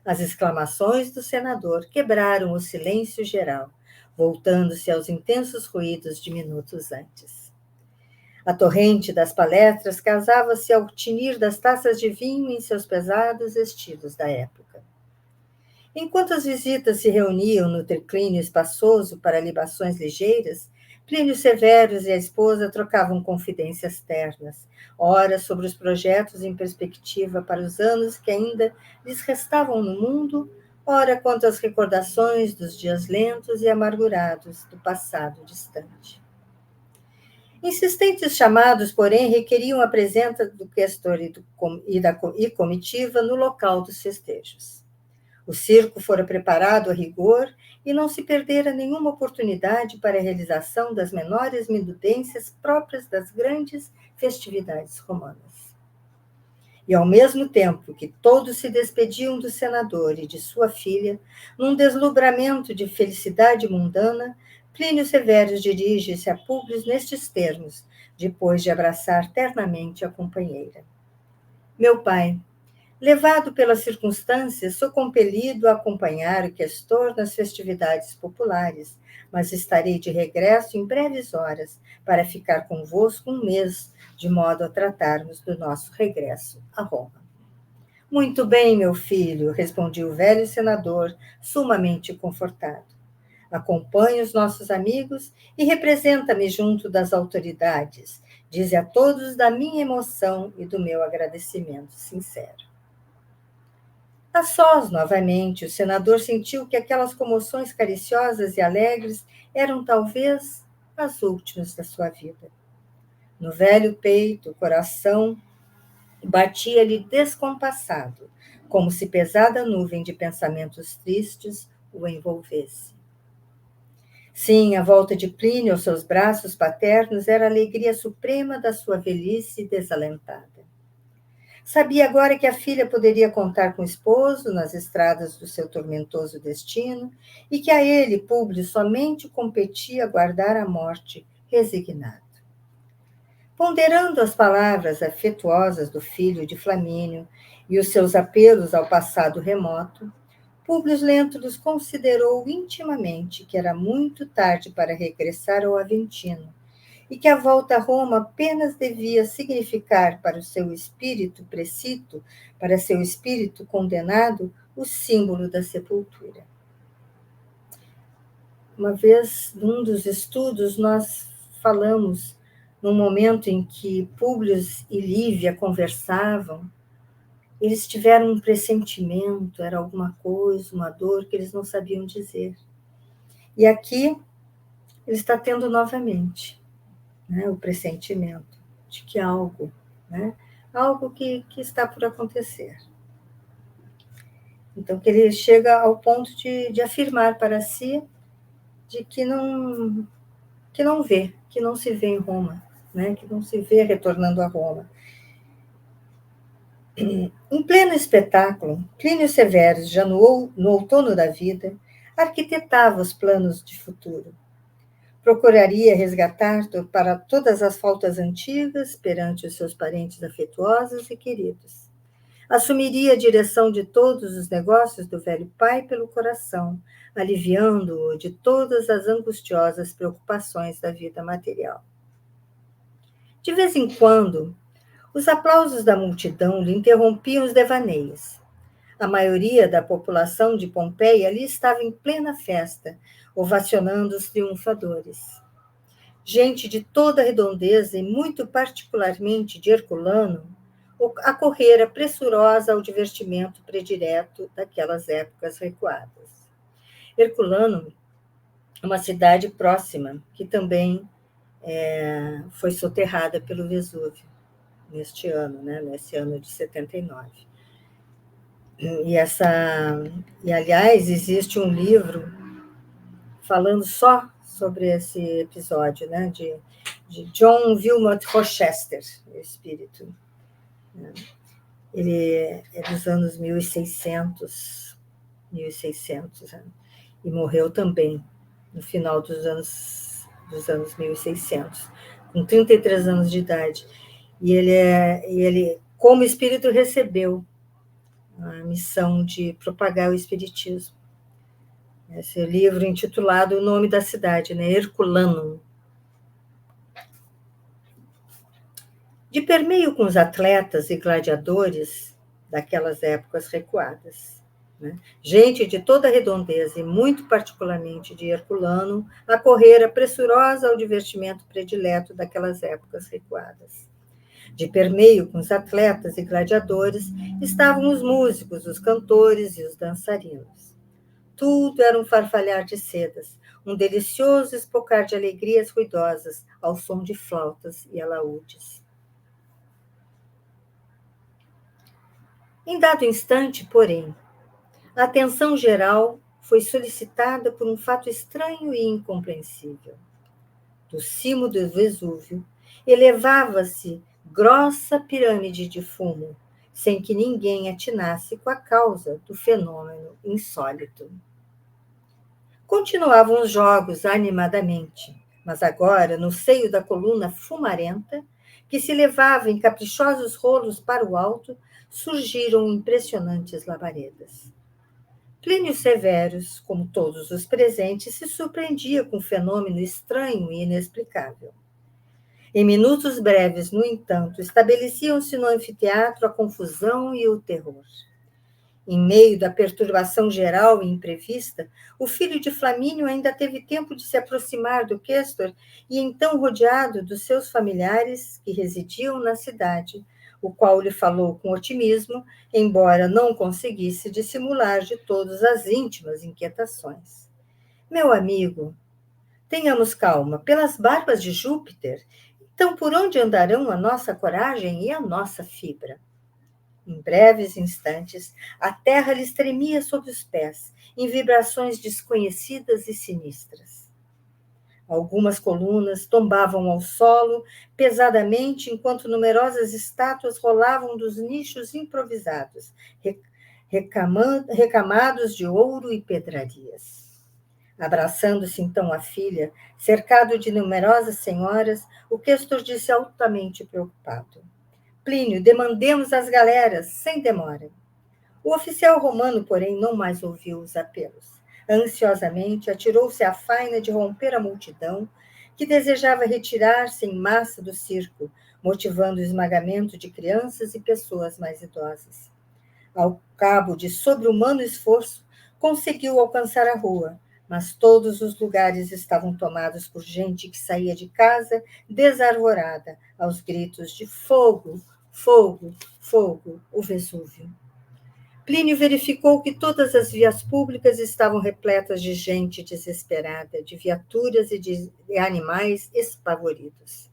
As exclamações do senador quebraram o silêncio geral, voltando-se aos intensos ruídos de minutos antes. A torrente das palestras casava-se ao tinir das taças de vinho em seus pesados estilos da época. Enquanto as visitas se reuniam no triclínio espaçoso para libações ligeiras, Plínio Severus e a esposa trocavam confidências ternas, ora sobre os projetos em perspectiva para os anos que ainda lhes restavam no mundo, ora quanto às recordações dos dias lentos e amargurados do passado distante. Insistentes chamados, porém, requeriam a presença do questor e comitiva no local dos festejos. O circo fora preparado a rigor e não se perdera nenhuma oportunidade para a realização das menores minudências próprias das grandes festividades romanas. E, ao mesmo tempo que todos se despediam do senador e de sua filha, num deslumbramento de felicidade mundana, Plínio Severus dirige-se a Públio nestes termos, depois de abraçar ternamente a companheira. Meu pai, levado pelas circunstâncias, sou compelido a acompanhar o questor nas festividades populares, mas estarei de regresso em breves horas para ficar convosco um mês, de modo a tratarmos do nosso regresso a Roma. Muito bem, meu filho, respondia o velho senador, sumamente confortado. Acompanhe os nossos amigos e representa-me junto das autoridades. Dize a todos da minha emoção e do meu agradecimento sincero. A sós, novamente, o senador sentiu que aquelas comoções cariciosas e alegres eram talvez as últimas da sua vida. No velho peito, o coração batia-lhe descompassado, como se pesada nuvem de pensamentos tristes o envolvesse. Sim, a volta de Plínio aos seus braços paternos era a alegria suprema da sua velhice desalentada. Sabia agora que a filha poderia contar com o esposo nas estradas do seu tormentoso destino e que a ele, Públio, somente competia guardar a morte resignado. Ponderando as palavras afetuosas do filho de Flamínio e os seus apelos ao passado remoto, Públio Lentulus considerou intimamente que era muito tarde para regressar ao Aventino e que a volta a Roma apenas devia significar para o seu espírito precito, para seu espírito condenado, o símbolo da sepultura. Uma vez, num dos estudos, nós falamos num momento em que Públio e Lívia conversavam, eles tiveram um pressentimento, era alguma coisa, uma dor que eles não sabiam dizer. E aqui ele está tendo novamente, né, o pressentimento de que algo, né, algo que está por acontecer. Então, que ele chega ao ponto de afirmar para si de que não vê, que não se vê em Roma, né, que não se vê retornando a Roma. Em pleno espetáculo, Plínio Severus, já no outono da vida, arquitetava os planos de futuro. Procuraria resgatar para todas as faltas antigas perante os seus parentes afetuosos e queridos. Assumiria a direção de todos os negócios do velho pai pelo coração, aliviando-o de todas as angustiosas preocupações da vida material. De vez em quando, os aplausos da multidão lhe interrompiam os devaneios. A maioria da população de Pompeia ali estava em plena festa, ovacionando os triunfadores. Gente de toda a redondeza e muito particularmente de Herculano, acorrera pressurosa ao divertimento predileto daquelas épocas recuadas. Herculano é uma cidade próxima, que também foi soterrada pelo Vesúvio neste ano, né, nesse ano de 79. E, aliás, existe um livro falando só sobre esse episódio, né, de John Wilmot Rochester, o espírito. Ele é dos anos 1600, né, e morreu também no final dos anos 1600, com 33 anos de idade. E ele, como espírito, recebeu a missão de propagar o espiritismo. Esse livro intitulado O Nome da Cidade, né? Herculanum. De permeio com os atletas e gladiadores daquelas épocas recuadas, né? Gente de toda a redondeza, e muito particularmente de Herculano, acorrera pressurosa ao divertimento predileto daquelas épocas recuadas. De permeio com os atletas e gladiadores estavam os músicos, os cantores e os dançarinos. Tudo era um farfalhar de sedas, um delicioso espocar de alegrias ruidosas ao som de flautas e alaúdes. Em dado instante, porém, a atenção geral foi solicitada por um fato estranho e incompreensível. Do cimo do Vesúvio, elevava-se grossa pirâmide de fumo, sem que ninguém atinasse com a causa do fenômeno insólito. Continuavam os jogos animadamente, mas agora, no seio da coluna fumarenta, que se levava em caprichosos rolos para o alto, surgiram impressionantes labaredas. Plínio Severus, como todos os presentes, se surpreendia com o fenômeno estranho e inexplicável. Em minutos breves, no entanto, estabeleciam-se no anfiteatro a confusão e o terror. Em meio da perturbação geral e imprevista, o filho de Flamínio ainda teve tempo de se aproximar do quêstor e, então, rodeado dos seus familiares que residiam na cidade, o qual lhe falou com otimismo, embora não conseguisse dissimular de todos as íntimas inquietações. Meu amigo, tenhamos calma, pelas barbas de Júpiter, então por onde andarão a nossa coragem e a nossa fibra? Em breves instantes, a terra lhes tremia sob os pés, em vibrações desconhecidas e sinistras. Algumas colunas tombavam ao solo pesadamente, enquanto numerosas estátuas rolavam dos nichos improvisados, recamados de ouro e pedrarias. Abraçando-se então a filha, cercado de numerosas senhoras, o quêstor disse altamente preocupado: Plínio, demandemos as galeras, sem demora. O oficial romano, porém, não mais ouviu os apelos. Ansiosamente, atirou-se à faina de romper a multidão, que desejava retirar-se em massa do circo, motivando o esmagamento de crianças e pessoas mais idosas. Ao cabo de sobre-humano esforço, conseguiu alcançar a rua, mas todos os lugares estavam tomados por gente que saía de casa desarvorada, aos gritos de fogo, fogo, fogo, o Vesúvio. Plínio verificou que todas as vias públicas estavam repletas de gente desesperada, de viaturas e de animais espavoridos.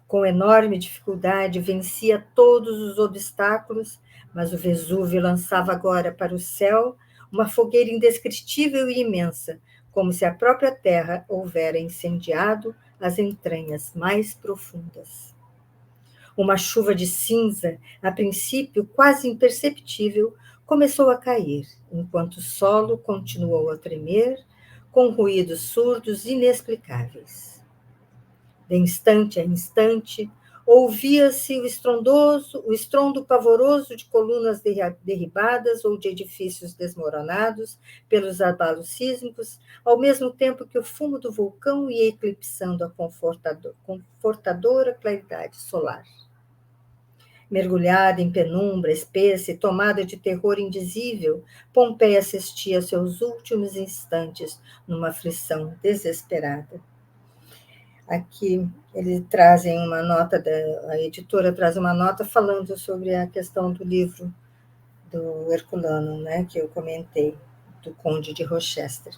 Com enorme dificuldade, vencia todos os obstáculos, mas o Vesúvio lançava agora para o céu uma fogueira indescritível e imensa, como se a própria terra houvera incendiado as entranhas mais profundas. Uma chuva de cinza, a princípio quase imperceptível, começou a cair, enquanto o solo continuou a tremer, com ruídos surdos inexplicáveis. De instante a instante, ouvia-se o estrondo pavoroso de colunas derribadas ou de edifícios desmoronados pelos abalos sísmicos, ao mesmo tempo que o fumo do vulcão ia eclipsando a confortadora claridade solar. Mergulhada em penumbra espessa e tomada de terror indizível, Pompeia assistia a seus últimos instantes numa aflição desesperada. Aqui eles trazem uma nota, a editora traz uma nota falando sobre a questão do livro do Herculano, né, que eu comentei, do Conde de Rochester.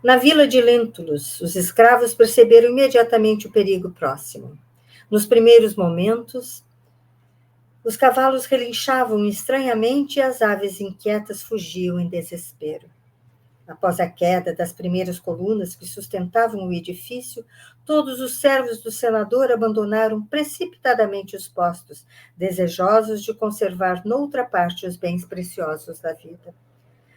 Na vila de Lentulus, os escravos perceberam imediatamente o perigo próximo. Nos primeiros momentos, os cavalos relinchavam estranhamente e as aves inquietas fugiam em desespero. Após a queda das primeiras colunas que sustentavam o edifício, todos os servos do senador abandonaram precipitadamente os postos, desejosos de conservar noutra parte os bens preciosos da vida.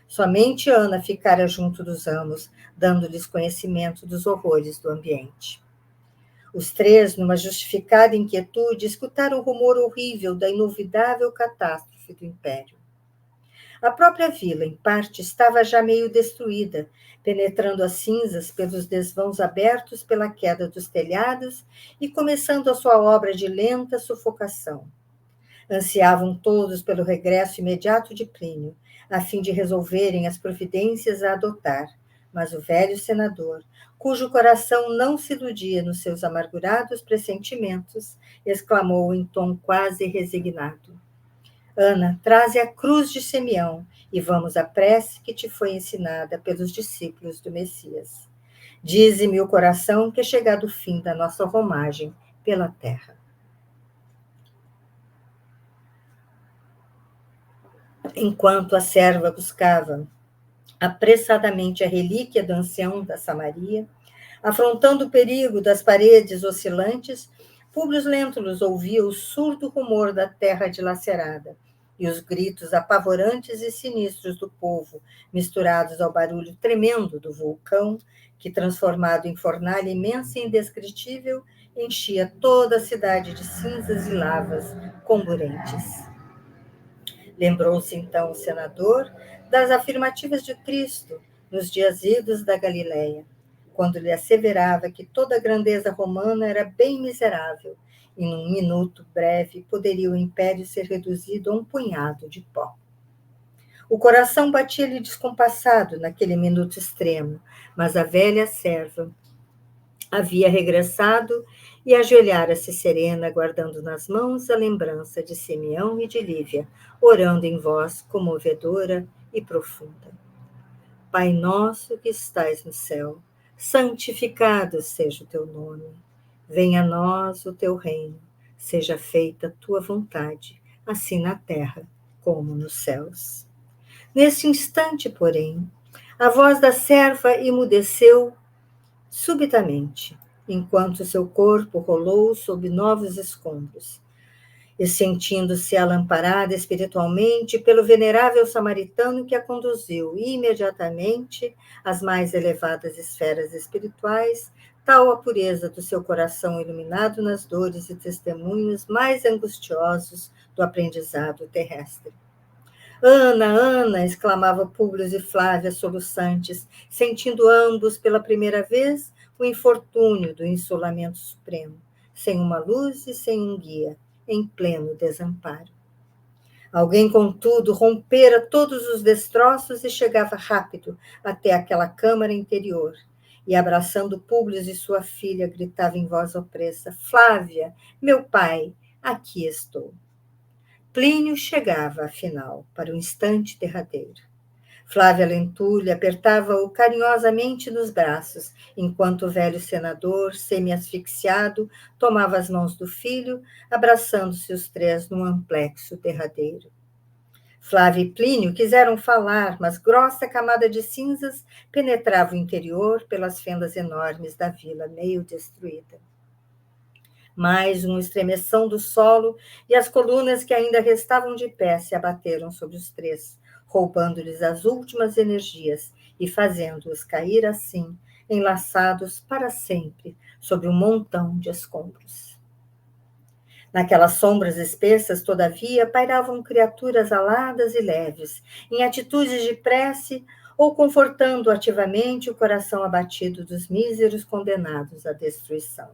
Somente Ana ficara junto dos amos, dando-lhes conhecimento dos horrores do ambiente. Os três, numa justificada inquietude, escutaram o rumor horrível da inovidável catástrofe do império. A própria vila, em parte, estava já meio destruída, penetrando as cinzas pelos desvãos abertos pela queda dos telhados e começando a sua obra de lenta sufocação. Ansiavam todos pelo regresso imediato de Plínio, a fim de resolverem as providências a adotar, mas o velho senador, cujo coração não se iludia nos seus amargurados pressentimentos, exclamou em tom quase resignado: Ana, traze a cruz de Simeão e vamos à prece que te foi ensinada pelos discípulos do Messias. Dize-me o coração que é chegado o fim da nossa romagem pela terra. Enquanto a serva buscava apressadamente a relíquia do ancião da Samaria, afrontando o perigo das paredes oscilantes, Públio Lentulus ouvia o surdo rumor da terra dilacerada e os gritos apavorantes e sinistros do povo, misturados ao barulho tremendo do vulcão, que, transformado em fornalha imensa e indescritível, enchia toda a cidade de cinzas e lavas comburentes. Lembrou-se então o senador das afirmativas de Cristo nos dias idos da Galileia, quando lhe asseverava que toda a grandeza romana era bem miserável, e num minuto breve poderia o império ser reduzido a um punhado de pó. O coração batia-lhe descompassado naquele minuto extremo, mas a velha serva havia regressado e ajoelhara-se serena, guardando nas mãos a lembrança de Simeão e de Lívia, orando em voz comovedora e profunda. Pai nosso que estais no céu, santificado seja o teu nome. Venha a nós o teu reino, seja feita a tua vontade, assim na terra como nos céus. Neste instante, porém, a voz da serva emudeceu subitamente, enquanto seu corpo rolou sob novos escombros, e sentindo-se alamparada espiritualmente pelo venerável samaritano que a conduziu imediatamente às mais elevadas esferas espirituais, tal a pureza do seu coração iluminado nas dores e testemunhos mais angustiosos do aprendizado terrestre. Ana, Ana! Exclamava Públio e Flávia soluçantes, sentindo ambos pela primeira vez o infortúnio do insolamento supremo, sem uma luz e sem um guia, em pleno desamparo. Alguém, contudo, rompera todos os destroços e chegava rápido até aquela câmara interior. E, abraçando Públio e sua filha, gritava em voz opressa: Flávia, meu pai, aqui estou. Plínio chegava, afinal, para o instante derradeiro. Flávia Lentulha apertava-o carinhosamente nos braços, enquanto o velho senador, semi-asfixiado, tomava as mãos do filho, abraçando-se os três num amplexo derradeiro. Flávia e Plínio quiseram falar, mas grossa camada de cinzas penetrava o interior pelas fendas enormes da vila meio destruída. Mais um estremeção do solo e as colunas que ainda restavam de pé se abateram sobre os três, roubando-lhes as últimas energias e fazendo-os cair assim, enlaçados para sempre, sobre um montão de escombros. Naquelas sombras espessas, todavia, pairavam criaturas aladas e leves, em atitudes de prece ou confortando ativamente o coração abatido dos míseros condenados à destruição.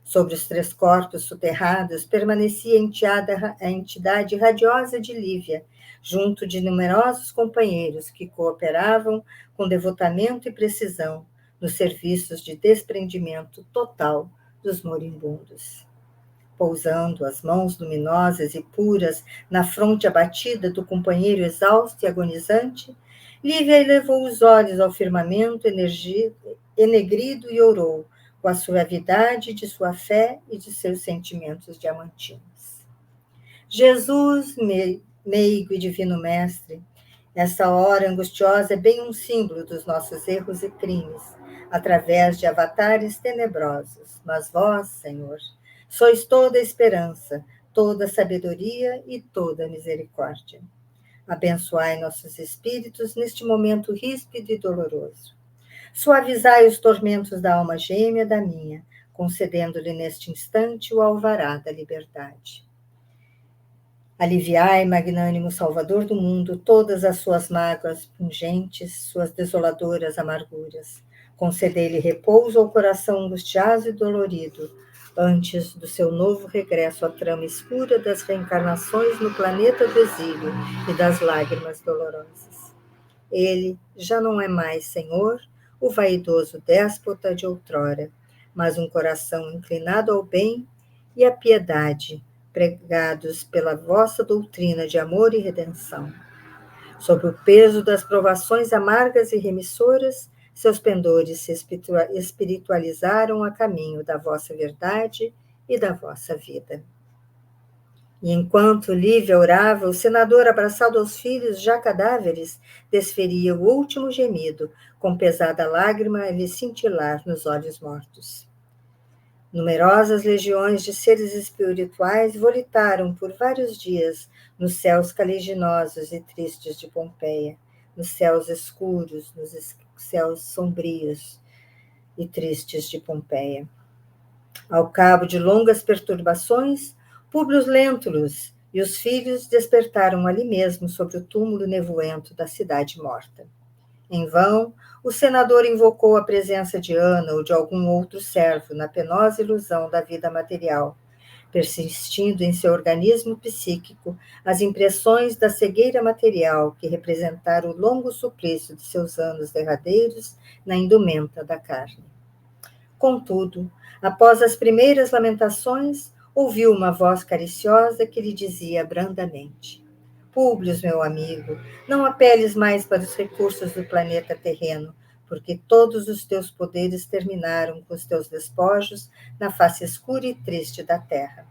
Sobre os três corpos soterrados permanecia a entidade radiosa de Lívia, junto de numerosos companheiros que cooperavam com devotamento e precisão nos serviços de desprendimento total dos moribundos. Pousando as mãos luminosas e puras na fronte abatida do companheiro exausto e agonizante, Lívia elevou os olhos ao firmamento enegrido e orou, com a suavidade de sua fé e de seus sentimentos diamantinos. Jesus, meigo e divino mestre, essa hora angustiosa é bem um símbolo dos nossos erros e crimes, através de avatares tenebrosos. Mas vós, Senhor, sois toda esperança, toda sabedoria e toda misericórdia. Abençoai nossos espíritos neste momento ríspido e doloroso. Suavizai os tormentos da alma gêmea da minha, concedendo-lhe neste instante o alvará da liberdade. Aliviai, magnânimo Salvador do mundo, todas as suas mágoas pungentes, suas desoladoras amarguras. Concedei-lhe repouso ao coração angustiado e dolorido, antes do seu novo regresso à trama escura das reencarnações no planeta do exílio e das lágrimas dolorosas. Ele já não é mais Senhor, o vaidoso déspota de outrora, mas um coração inclinado ao bem e à piedade, pregados pela vossa doutrina de amor e redenção. Sob o peso das provações amargas e remissoras, seus pendores se espiritualizaram a caminho da vossa verdade e da vossa vida. E enquanto Lívia orava, o senador, abraçado aos filhos já cadáveres, desferia o último gemido, com pesada lágrima a lhe cintilar nos olhos mortos. Numerosas legiões de seres espirituais volitaram por vários dias nos céus caliginosos e tristes de Pompeia, nos céus escuros, nos céus sombrios e tristes de Pompeia. Ao cabo de longas perturbações, Públio Lentulus e os filhos despertaram ali mesmo sobre o túmulo nevoento da cidade morta. Em vão, o senador invocou a presença de Ana ou de algum outro servo na penosa ilusão da vida material, persistindo em seu organismo psíquico as impressões da cegueira material que representaram o longo suplício de seus anos derradeiros na indumenta da carne. Contudo, após as primeiras lamentações, ouviu uma voz cariciosa que lhe dizia brandamente: Públio, meu amigo, não apeles mais para os recursos do planeta terreno, porque todos os teus poderes terminaram com os teus despojos na face escura e triste da terra.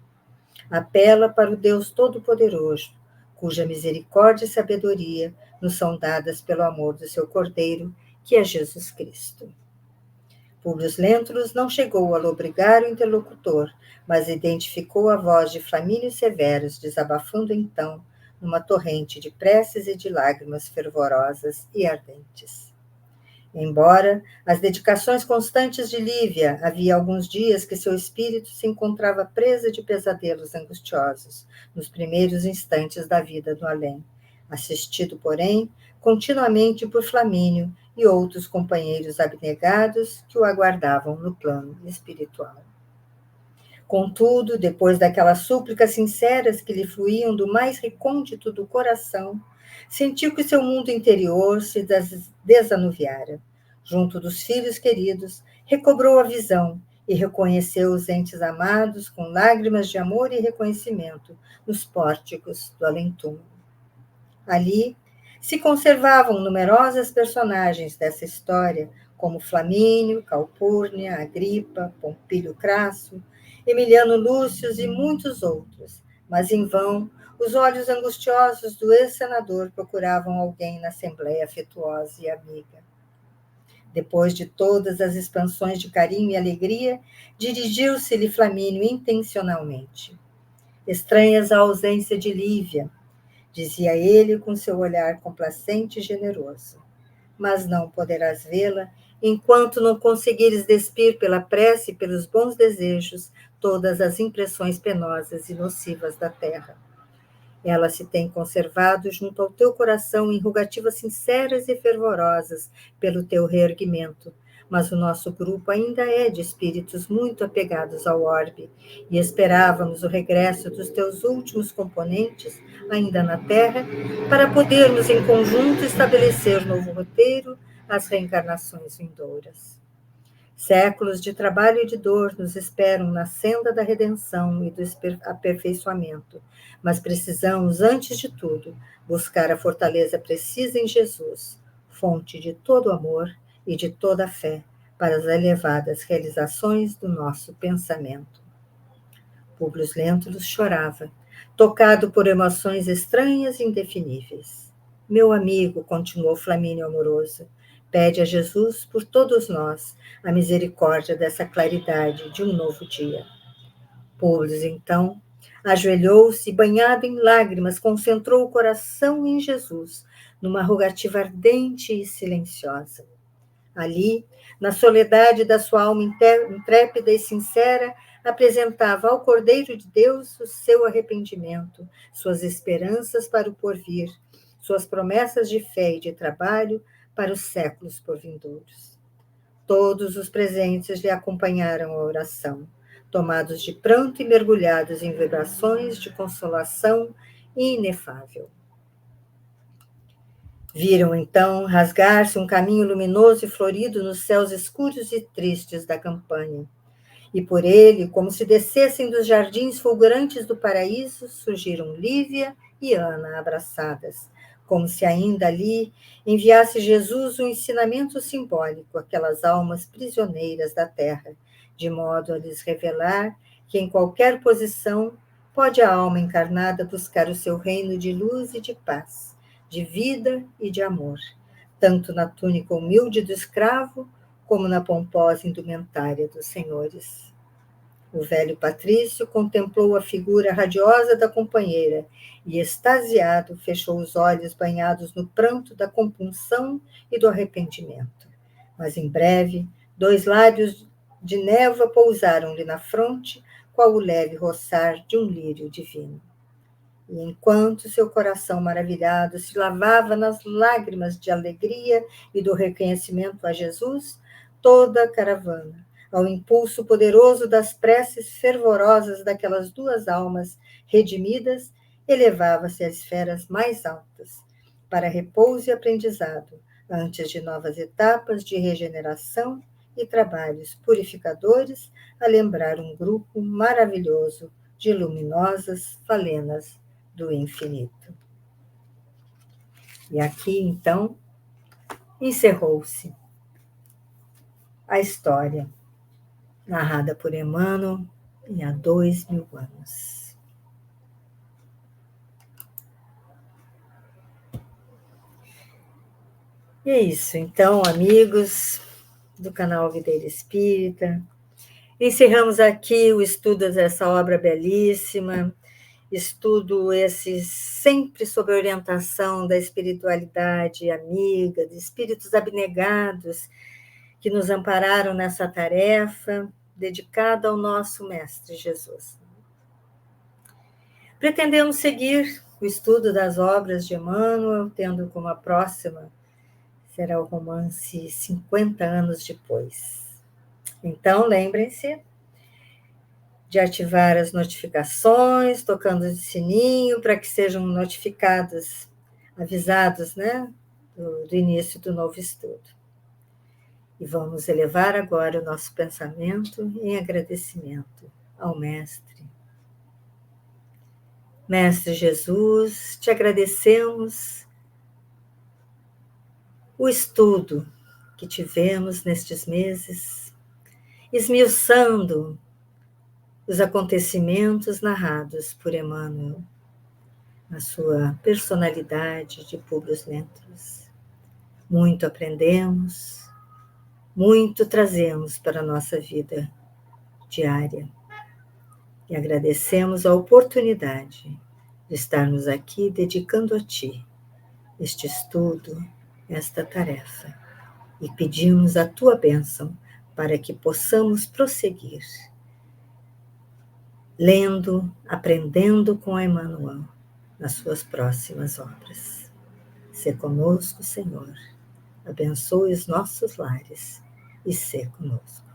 Apela para o Deus Todo-Poderoso, cuja misericórdia e sabedoria nos são dadas pelo amor do seu Cordeiro, que é Jesus Cristo. Públio Lentulus não chegou a lobrigar o interlocutor, mas identificou a voz de Flamínio Severus, desabafando então numa torrente de preces e de lágrimas fervorosas e ardentes. Embora as dedicações constantes de Lívia, havia alguns dias que seu espírito se encontrava presa de pesadelos angustiosos, nos primeiros instantes da vida do além. assistido, porém, continuamente por Flamínio e outros companheiros abnegados que o aguardavam no plano espiritual. Contudo, depois daquelas súplicas sinceras que lhe fluíam do mais recôndito do coração, sentiu que seu mundo interior se desanuviara. Junto dos filhos queridos, recobrou a visão e reconheceu os entes amados com lágrimas de amor e reconhecimento nos pórticos do além-túmulo. Ali se conservavam numerosas personagens dessa história, como Flamínio, Calpurnia, Agripa, Pompílio Crasso, Emiliano Lúcio e muitos outros, mas em vão os olhos angustiosos do ex-senador procuravam alguém na assembleia afetuosa e amiga. Depois de todas as expansões de carinho e alegria, dirigiu-se-lhe Flamínio intencionalmente. Estranhas a ausência de Lívia, dizia ele com seu olhar complacente e generoso. Mas não poderás vê-la enquanto não conseguires despir pela prece e pelos bons desejos todas as impressões penosas e nocivas da terra. Ela se tem conservado junto ao teu coração em rogativas sinceras e fervorosas pelo teu reerguimento, mas o nosso grupo ainda é de espíritos muito apegados ao orbe, e esperávamos o regresso dos teus últimos componentes, ainda na Terra, para podermos em conjunto estabelecer novo roteiro às reencarnações vindouras. Séculos de trabalho e de dor nos esperam na senda da redenção e do aperfeiçoamento, mas precisamos, antes de tudo, buscar a fortaleza precisa em Jesus, fonte de todo amor e de toda a fé, para as elevadas realizações do nosso pensamento. Públio Lentulus chorava, tocado por emoções estranhas e indefiníveis. Meu amigo, continuou Flamínio amoroso, pede a Jesus por todos nós a misericórdia dessa claridade de um novo dia. Públio, então, ajoelhou-se e, banhado em lágrimas, concentrou o coração em Jesus, numa rogativa ardente e silenciosa. Ali, na soledade da sua alma intrépida e sincera, apresentava ao Cordeiro de Deus o seu arrependimento, suas esperanças para o porvir, suas promessas de fé e de trabalho para os séculos porvindouros. Todos os presentes lhe acompanharam a oração, tomados de pranto e mergulhados em vibrações de consolação inefável. Viram, então, rasgar-se um caminho luminoso e florido nos céus escuros e tristes da campanha. E por ele, como se descessem dos jardins fulgurantes do paraíso, surgiram Lívia e Ana abraçadas, como se ainda ali enviasse Jesus um ensinamento simbólico àquelas almas prisioneiras da terra, de modo a lhes revelar que em qualquer posição pode a alma encarnada buscar o seu reino de luz e de paz, de vida e de amor, tanto na túnica humilde do escravo, como na pomposa indumentária dos senhores. O velho patrício contemplou a figura radiosa da companheira e, extasiado, fechou os olhos banhados no pranto da compunção e do arrependimento. Mas, em breve, 2 lábios de névoa pousaram-lhe na fronte, qual o leve roçar de um lírio divino. E enquanto seu coração maravilhado se lavava nas lágrimas de alegria e do reconhecimento a Jesus, toda a caravana, ao impulso poderoso das preces fervorosas daquelas 2 almas redimidas, elevava-se às esferas mais altas, para repouso e aprendizado, antes de novas etapas de regeneração e trabalhos purificadores, a lembrar um grupo maravilhoso de luminosas falenas do infinito. E aqui, então, encerrou-se a história narrada por Emmanuel há 2000 anos. E é isso, então, amigos do canal Videira Espírita, encerramos aqui o estudo dessa obra belíssima, estudo esse sempre sob a orientação da espiritualidade amiga, de espíritos abnegados que nos ampararam nessa tarefa dedicada ao nosso Mestre Jesus. Pretendemos seguir o estudo das obras de Emmanuel, tendo como a próxima será o romance 50 anos depois. Então, lembrem-se de ativar as notificações, tocando o sininho, para que sejam notificados, avisados, né, do início do novo estudo. E vamos elevar agora o nosso pensamento em agradecimento ao Mestre. Mestre Jesus, te agradecemos o estudo que tivemos nestes meses, esmiuçando os acontecimentos narrados por Emmanuel, na sua personalidade de Publius Lentulus. Muito aprendemos, muito trazemos para a nossa vida diária. E agradecemos a oportunidade de estarmos aqui dedicando a Ti este estudo, esta tarefa. E pedimos a Tua bênção para que possamos prosseguir lendo, aprendendo com Emmanuel nas suas próximas obras. Sê conosco, Senhor. Abençoe os nossos lares e sê conosco.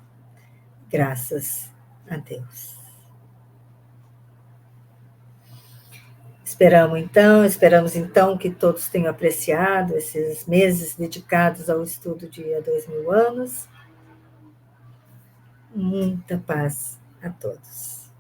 Graças a Deus. Esperamos então que todos tenham apreciado esses meses dedicados ao estudo de há 2000 anos. Muita paz a todos.